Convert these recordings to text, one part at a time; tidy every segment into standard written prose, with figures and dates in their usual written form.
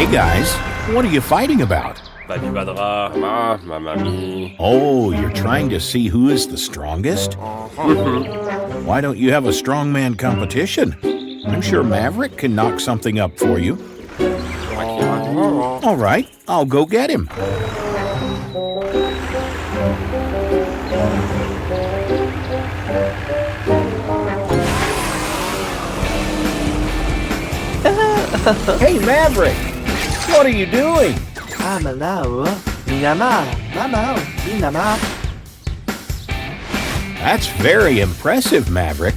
Hey guys, what are you fighting about? Mamma mia. Oh, you're trying to see who is the strongest? Why don't you have a strongman competition? I'm sure Maverick can knock something up for you. All right, I'll go get him. Hey, Maverick! What are you doing? That's very impressive, Maverick.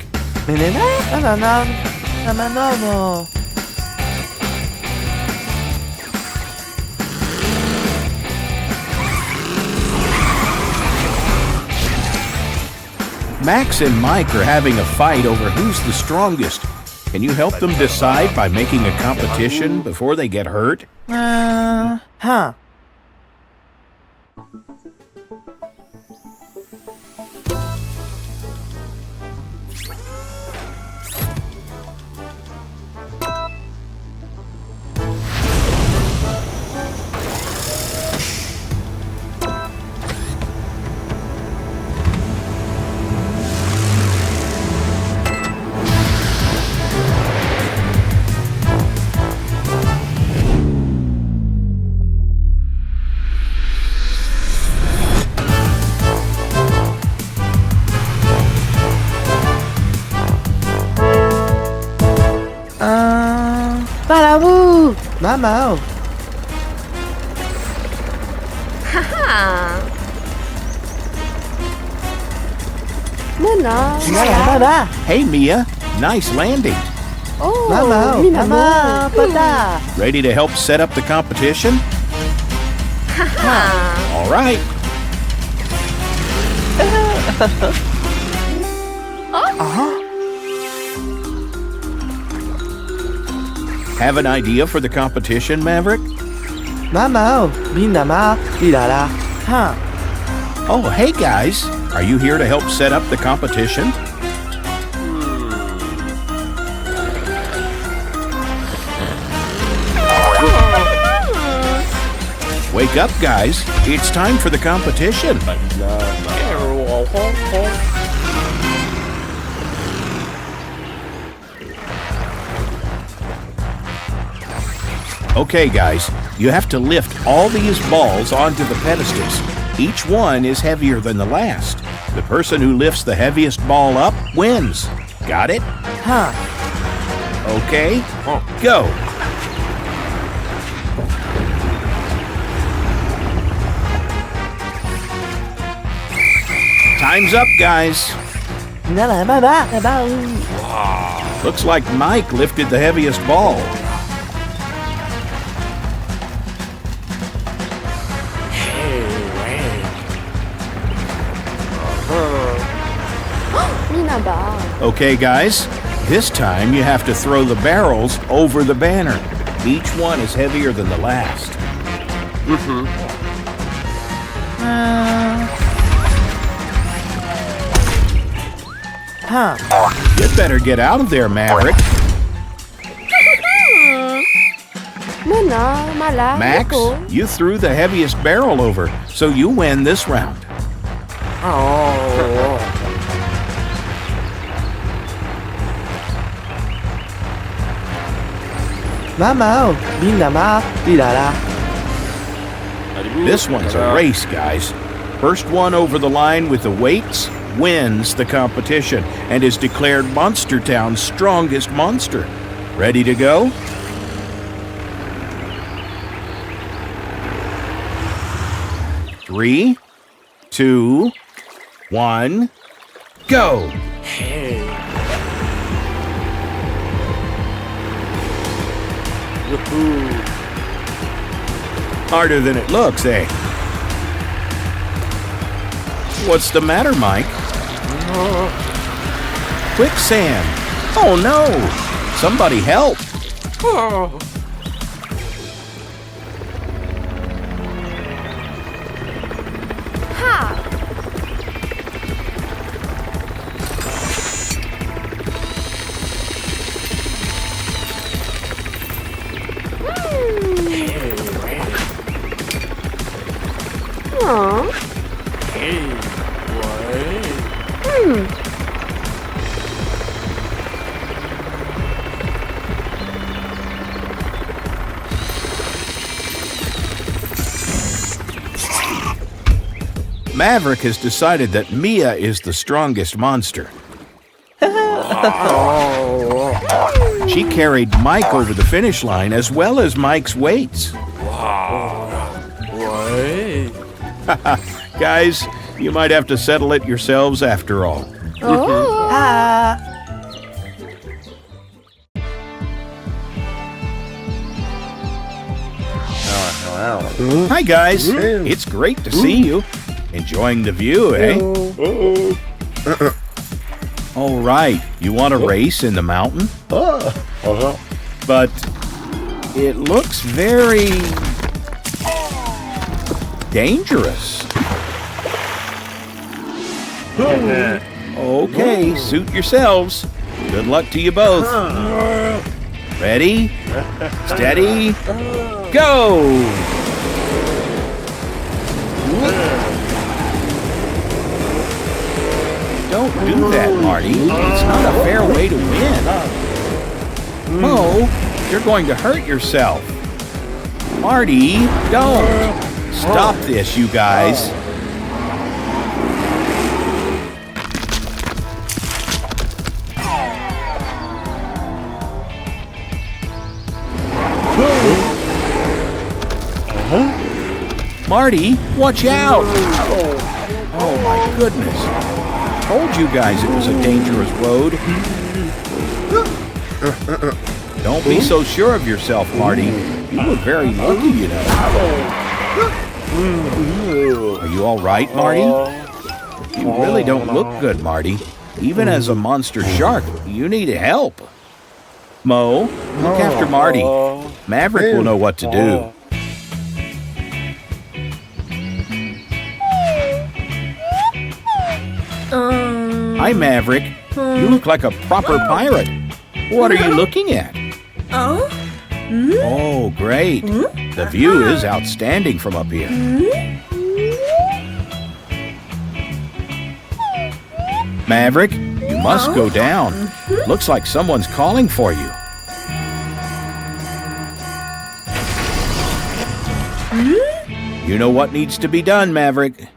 Max and Mike are having a fight over who's the strongest. Can you help them decide by making a competition before they get hurt? Mama. Haha. Hey, Mia. Nice landing. Oh, Mama. Ready to help set up the competition? All right. Have an idea for the competition, Maverick? Oh, hey guys. Are you here to help set up the competition? Wake up, guys. It's time for the competition. Okay, guys, you have to lift all these balls onto the pedestals. Each one is heavier than the last. The person who lifts the heaviest ball up wins. Got it? Okay, go. Time's up, guys. Looks like Mike lifted the heaviest ball. Okay, guys, this time you have to throw the barrels over the banner. Each one is heavier than the last. You better get out of there, Maverick. Max, you threw the heaviest barrel over, so you win this round. This one's a race, guys. First one over the line with the weights wins the competition and is declared Monster Town's strongest monster. Ready to go? Three, 2, 1, go! Harder than it looks, eh? What's the matter, Mike? Quicksand! Oh no! Somebody help! Maverick has decided that Mia is the strongest monster. She carried Mike over the finish line as well as Mike's weights. Guys, you might have to settle it yourselves after all. Hi guys, it's great to see you. Enjoying the view, eh? All right, you want to race in the mountain? But it looks very dangerous. Okay, suit yourselves. Good luck to you both. Ready? Steady? Go! Don't do that, Marty. It's not a fair way to win. Mo, you're going to hurt yourself. Marty, don't. Stop this, you guys. Marty, watch out! Oh my goodness. Told you guys it was a dangerous road. Don't be so sure of yourself, Marty. You were very lucky, you know. Are you all right, Marty? You really don't look good, Marty. Even as a monster shark, you need help. Mo, look after Marty. Maverick will know what to do. Hi, Maverick. You look like a proper pirate. What are you looking at? Oh, great. The view is outstanding from up here. Maverick, you must go down. Looks like someone's calling for you. You know what needs to be done, Maverick.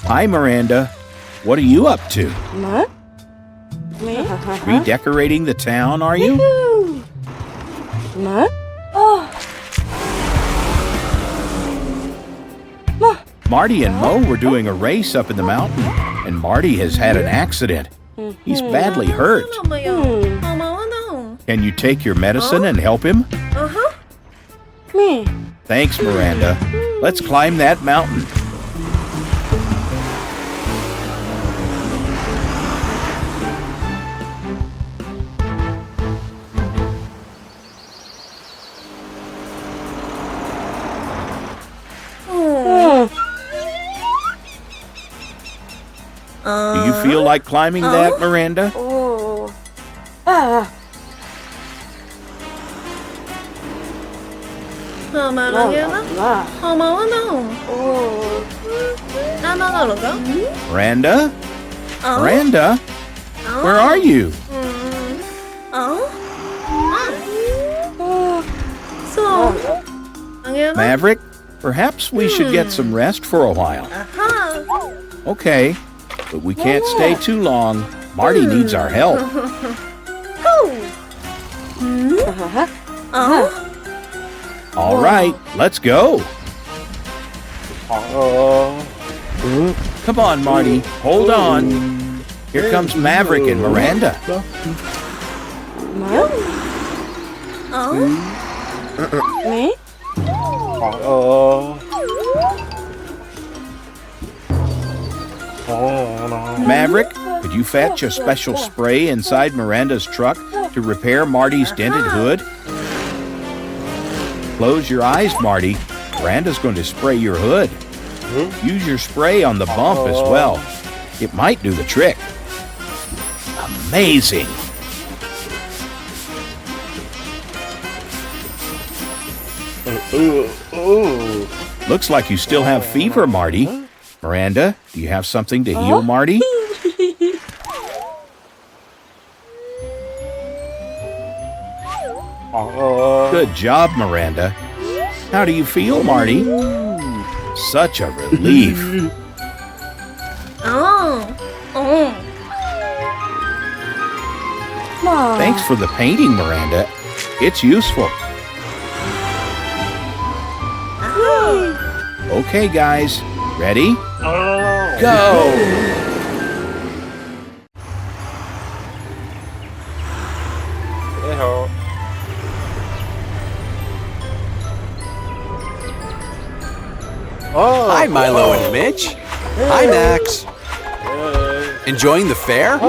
Hi, Miranda. What are you up to? What? Me? Redecorating the town, are you? What? Oh. Marty and Mo were doing a race up in the mountain, and Marty has had an accident. He's badly hurt. Can you take your medicine and help him? Me? Thanks, Miranda. Let's climb that mountain. Do you feel like climbing that, Miranda? Oh. Ah. Miranda? Miranda? Where are you? Maverick, perhaps we should get some rest for a while. Okay, but we can't stay too long. Marty needs our help. All right, let's go. Come on, Marty. Hold on. Here comes Maverick and Miranda. Me? Maverick, could you fetch a special spray inside Miranda's truck to repair Marty's dented hood? Close your eyes, Marty. Miranda's going to spray your hood. Use your spray on the bump as well. It might do the trick. Amazing. Looks like you still have fever, Marty. Miranda, do you have something to heal Marty? Good job, Miranda. How do you feel, Marty? Such a relief. Thanks for the painting, Miranda. It's useful. Okay, guys. Ready? Go! Hi, Milo and Mitch. Hi, Max. Enjoying the fair?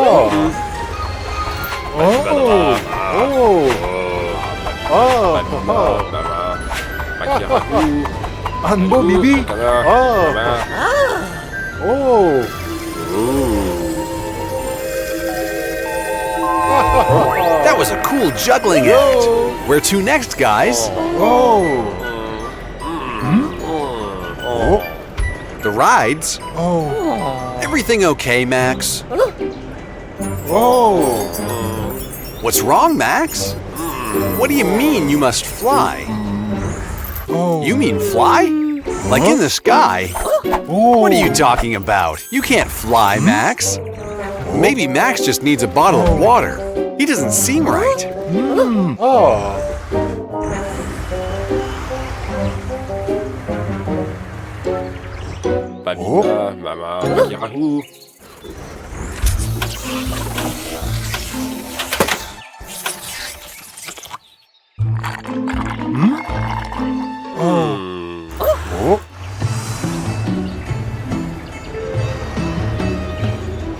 안보 비비. That was a cool juggling act. Where to next, guys? The rides? Everything okay, Max? What's wrong, Max? What do you mean you must fly? You mean fly? Like in the sky? What are you talking about? You can't fly, Max. Maybe Max just needs a bottle of water. He doesn't seem right. Babina, Mama, Yahoo.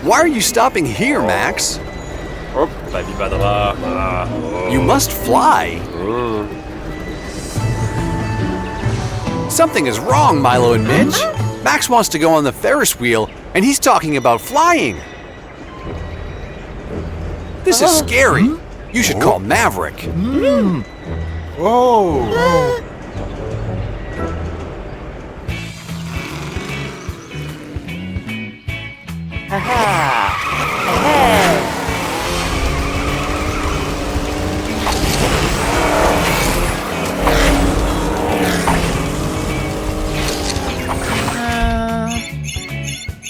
Why are you stopping here, Max? Hop, baby badra. You must fly. Something is wrong, Milo and Mitch. Max wants to go on the Ferris wheel, and he's talking about flying. This is scary. You should call Maverick.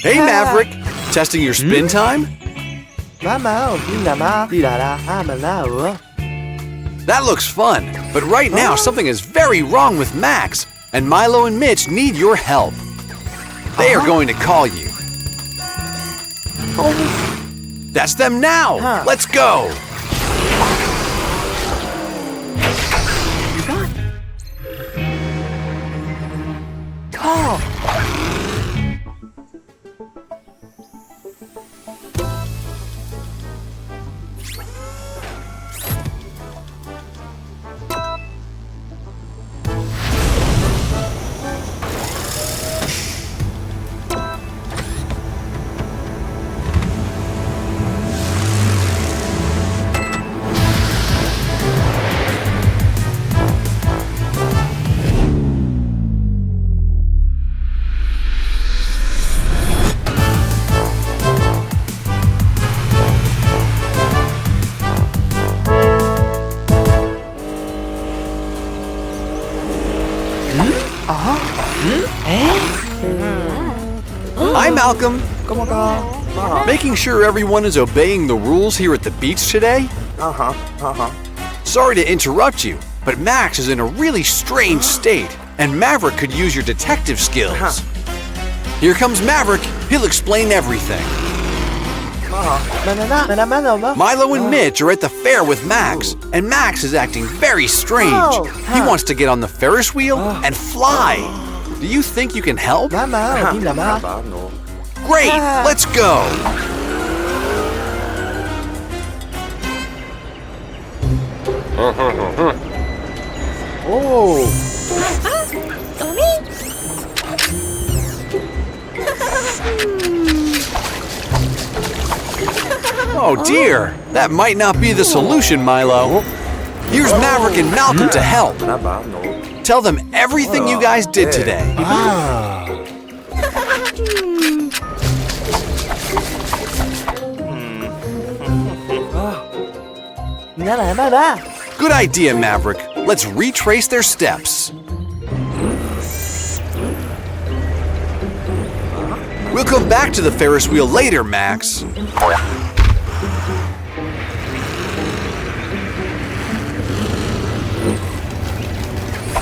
Hey, Maverick. Testing your spin time? Mama, dinama, dilala, amala. That looks fun, but right now something is very wrong with Max, and Milo and Mitch need your help. They are going to call you. That's them now! Let's go! Hi, Malcolm. Making sure everyone is obeying the rules here at the beach today? Sorry to interrupt you, but Max is in a really strange state, and Maverick could use your detective skills. Here comes Maverick. He'll explain everything. Milo and Mitch are at the fair with Max, and Max is acting very strange. He wants to get on the Ferris wheel and fly. Do you think you can help? Great, let's go. Oh. Oh dear, that might not be the solution, Milo. Here's Maverick and Malcolm to help. Tell them everything you guys did today. Good idea, Maverick. Let's retrace their steps. We'll come back to the Ferris wheel later, Max.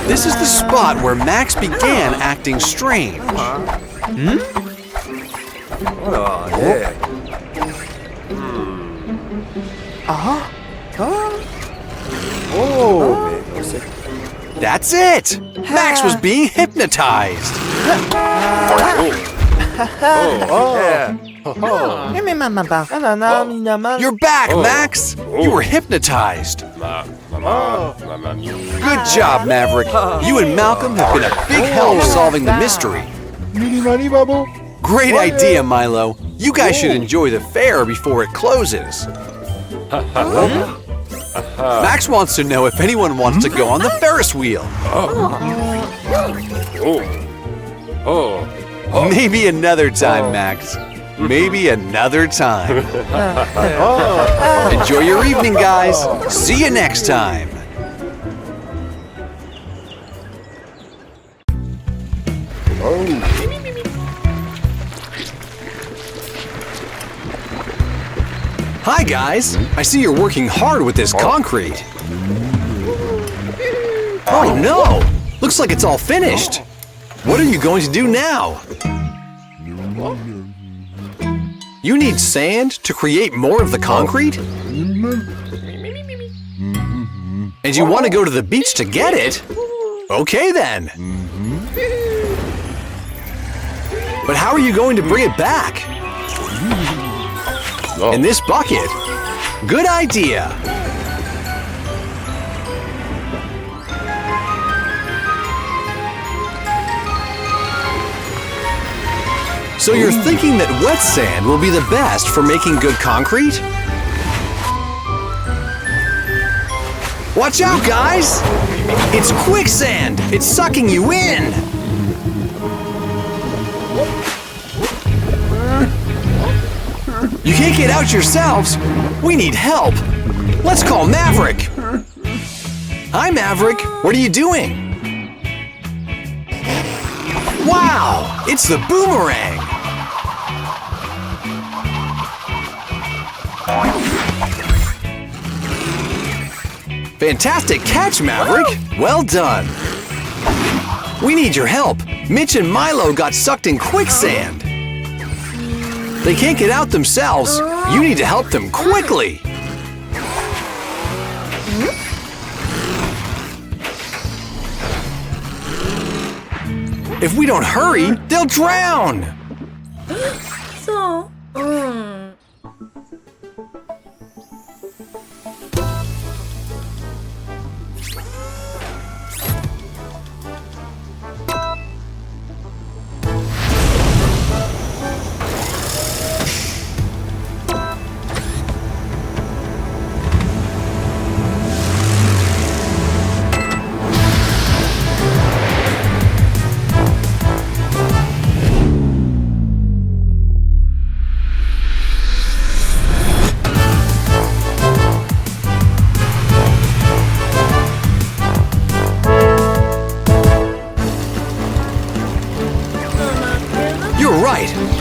This is the spot where Max began acting strange. That's it! Max was being hypnotized. You're back, Max! You were hypnotized. Good job, Maverick. You and Malcolm have been a big help solving the mystery. Great idea, Milo. You guys should enjoy the fair before it closes. Max wants to know if anyone wants to go on the Ferris wheel. Maybe another time, Max. Maybe another time. Enjoy your evening, guys. See you next time. Hi, guys. I see you're working hard with this concrete. Oh, no. Looks like it's all finished. What are you going to do now? You need sand to create more of the concrete? And you want to go to the beach to get it? Okay, then. But how are you going to bring it back? In this bucket. Good idea. So you're thinking that wet sand will be the best for making good concrete? Watch out, guys! It's quicksand! It's sucking you in! You can't get out yourselves! We need help! Let's call Maverick! Hi, Maverick! What are you doing? Wow! It's the boomerang! Fantastic catch, Maverick! Well done! We need your help! Mitch and Milo got sucked in quicksand! They can't get out themselves! You need to help them quickly! If we don't hurry, they'll drown! So,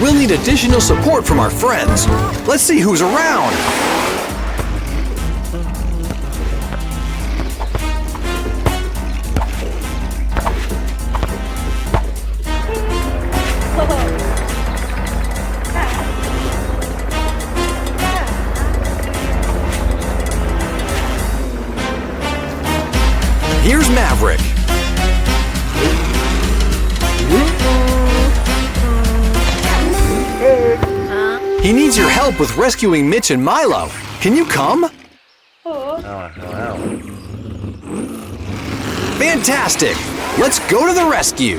We'll need additional support from our friends. Let's see who's around. Maverick. He needs your help with rescuing Mitch and Milo. Can you come? Fantastic! Let's go to the rescue.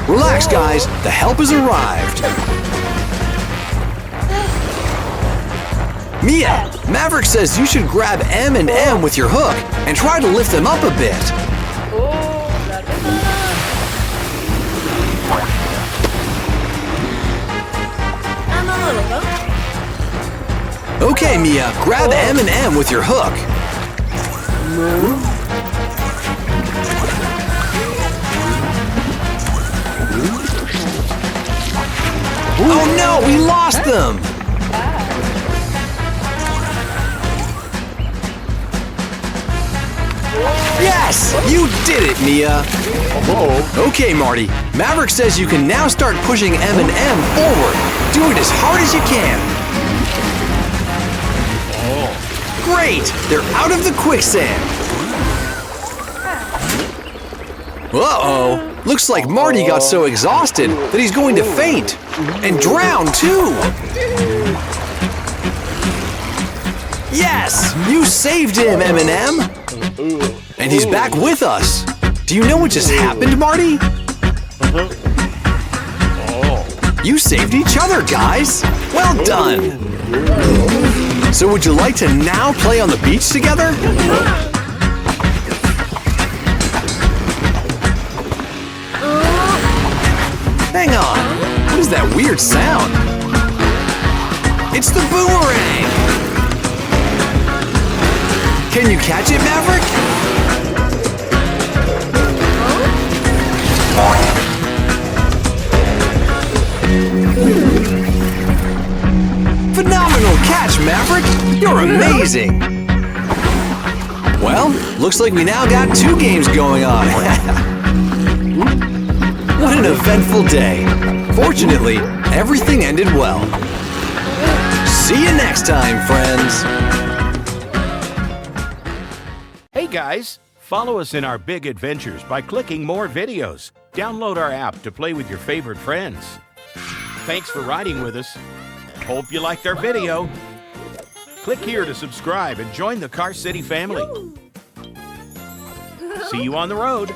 Relax, guys. The help has arrived. Mia, Maverick says you should grab M and M with your hook and try to lift them up a bit. Okay, Mia, grab M and M with your hook. Oh no, we lost them! Yes! You did it, Mia! Okay, Marty. Maverick says you can now start pushing M and M forward. Do it as hard as you can. Great! They're out of the quicksand. Uh-oh. Looks like Marty got so exhausted that he's going to faint. And drown, too! Yes! You saved him, M&M! And he's back with us. Do you know what just happened, Marty? You saved each other, guys! Well done! So would you like to now play on the beach together? Hang on! What is that weird sound? It's the boomerang! Can you catch it, Maverick? Phenomenal catch, Maverick! You're amazing! Well, looks like we now got 2 games going on. What an eventful day. Fortunately, everything ended well. See you next time, friends. Hey guys, follow us in our big adventures by clicking more videos. Download our app to play with your favorite friends. Thanks for riding with us. Hope you liked our video. Click here to subscribe and join the Car City family. See you on the road.